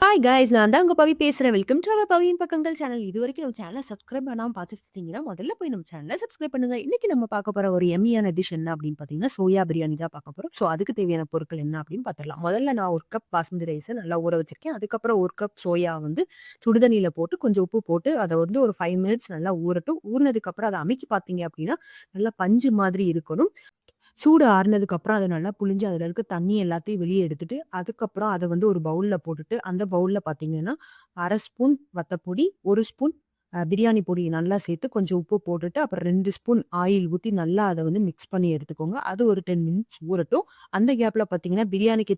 Hi guys நான் தான் உங்க பவி பேசுறேன். வெல்கம் டு அவர் பவியின் பக்கங்கள் சேனல். இதுவரைக்கும் நம்ம சேனலை சப்ஸ்கிரைப் பண்ணாம பார்த்துட்டு இருந்தீங்கன்னா, முதல்ல போய் நம்ம சேனலை சப்ஸ்கிரைப் பண்ணுங்க. இன்னைக்கு நம்ம பார்க்க போற ஒரு எம்மியான டிஷ் என்ன அப்படின்னு பார்த்தீங்கன்னா, சோயா பிரியாணி தான் பார்க்க போறோம். ஸோ அதுக்கு தேவையான பொருட்கள் என்ன அப்படின்னு பார்த்துடலாம். முதல்ல நான் 1 கப் பாஸ்மதி ரைஸை நல்லா ஊற வச்சிருக்கேன். அதுக்கப்புறம் 1 கப் சோயா வந்து சுடுதண்ணியில போட்டு கொஞ்சம் உப்பு போட்டு அதை வந்து ஒரு 5 மினிட்ஸ் நல்லா ஊறட்டும். ஊறினதுக்கு அப்புறம் அதை அமுக்கி பார்த்தீங்க அப்படின்னா, நல்லா பஞ்சு மாதிரி இருக்கணும். சூடு ஆறுனதுக்கு அப்புறம் அத நல்லா புழிஞ்சு அதுல இருக்க தண்ணி எல்லாத்தையும் வெளிய எடுத்துட்டு, அதுக்கப்புறம் அத வந்து ஒரு பவுல்ல போட்டுட்டு, அந்த பவுல்ல பார்த்தீங்கன்னா, 1/2 ஸ்பூன் வத்தப்பொடி, 1 ஸ்பூன் பிரியாணி பொடி நல்லா சேர்த்து கொஞ்சம் உப்பு போட்டுட்டு, அப்புறம் 2 ஸ்பூன் ஆயில் ஊத்தி நல்லா அத வந்து மிக்ஸ் பண்ணி எடுத்துக்கோங்க. அது ஒரு 10 மினிட்ஸ் ஊறட்டும். அந்த கேப்ல பார்த்தீங்கன்னா, பிரியாணிக்கு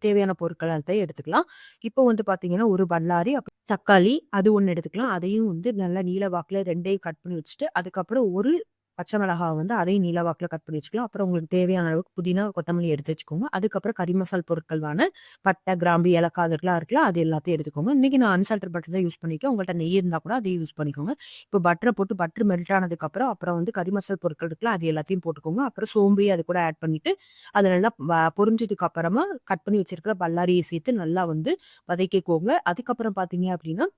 தேவையான பொருட்கள் எல்லாத்தையும் எடுத்துக்கலாம். இப்போ வந்து பார்த்தீங்கன்னா, ஒரு பல்லாரி, அப்புறம் தக்காளி அது 1 எடுத்துக்கலாம். அதையும் வந்து நல்லா நீள வாக்குல 2யும் கட் பண்ணி வச்சுட்டு, அதுக்கப்புறம் ஒரு பச்சை மிளகா வந்து அதையும் நீள வாக்குல கட் பண்ணி வச்சுக்கலாம். அப்புறம் உங்களுக்கு தேவையான அளவுக்கு புதினா, கொத்தமல்லி எடுத்து வச்சுக்கோங்க. அதுக்கப்புறம் கறி மசால் பொருட்களான பட்டை, கிராம்பு, ஏலக்காய் அதெல்லாம் இருக்குல்ல, அது எல்லாத்தையும் எடுத்துக்கோங்க. இன்னைக்கு நான் அன்சால்டட் பட்டர் தான் யூஸ் பண்ணியிருக்கேன். உங்கள்ட்ட நெய் இருந்தா கூட அதையும் யூஸ் பண்ணிக்கோங்க. இப்போ பட்டர போட்டு பட்டர் மெல்ட் ஆனதுக்கப்புறம், அப்புறம் வந்து கறி மசால் பொருட்கள் இருக்குல்ல, அது எல்லாத்தையும் போட்டுக்கோங்க. அப்புறம் சோம்பையும் அது கூட ஆட் பண்ணிட்டு, அது நல்லா பொரிஞ்சதுக்கு அப்புறமா கட் பண்ணி வச்சிருக்கிற பல்லாரியை சேர்த்து நல்லா வந்து வதக்கிக்கோங்க. அதுக்கப்புறம் பார்த்தீங்க அப்படின்னா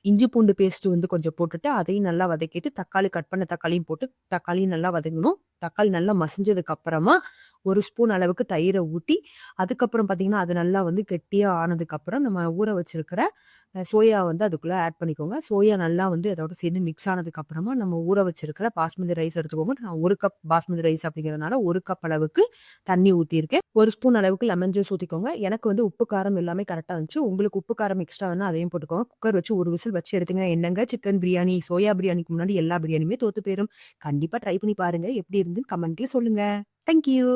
இஞ்சி பூண்டு பேஸ்ட் வந்து கொஞ்சம் போட்டுட்டு, அதையும் நல்லா வதக்கிட்டு, தக்காளி கட் பண்ண தக்காளியும் போட்டு, தக்காளியும் நல்லா வதங்கணும். தக்காளி நல்லா மசிஞ்சதுக்கு அப்புறமா, 1 ஸ்பூன் அளவுக்கு தயிர ஊத்தி, அதுக்கப்புறம் பார்த்தீங்கன்னா, அது நல்லா வந்து கெட்டியா ஆனதுக்கப்புறம், நம்ம ஊற வச்சிருக்கிற சோயா வந்து அதுக்குள்ள ஆட் பண்ணிக்கோங்க. சோயா நல்லா வந்து அதோட சேர்ந்து மிக்ஸ் ஆனதுக்கு அப்புறமா, நம்ம ஊற வச்சிருக்கிற பாஸ்மதி ரைஸ் எடுத்துக்கோங்க. நான் 1 கப் பாஸ்மதி ரைஸ் அப்படிங்கிறதுனால, 1 கப் அளவுக்கு தண்ணி ஊத்தியிருக்கேன். 1 ஸ்பூன் அளவுக்கு லெமன் ஜூஸ் ஊத்திக்கோங்க. எனக்கு வந்து உப்பு, காரம் எல்லாமே கரெக்ட்டா இருந்துச்சு. உங்களுக்கு உப்பு, காரம் எக்ஸ்ட்ரா வேணா அதையும் போட்டுக்கோங்க. குக்கர் வச்சு 1 விசில் வச்சு எடுத்தீங்கன்னா என்னங்க சிக்கன் பிரியாணி, சோயா பிரியாணிக்கு முன்னாடி எல்லா பிரியாணியுமே தோத்து போயிரும். கண்டிப்பா ட்ரை பண்ணி பாருங்க. எப்படி இருந்துன்னு கமெண்ட்ல சொல்லுங்க. Thank you.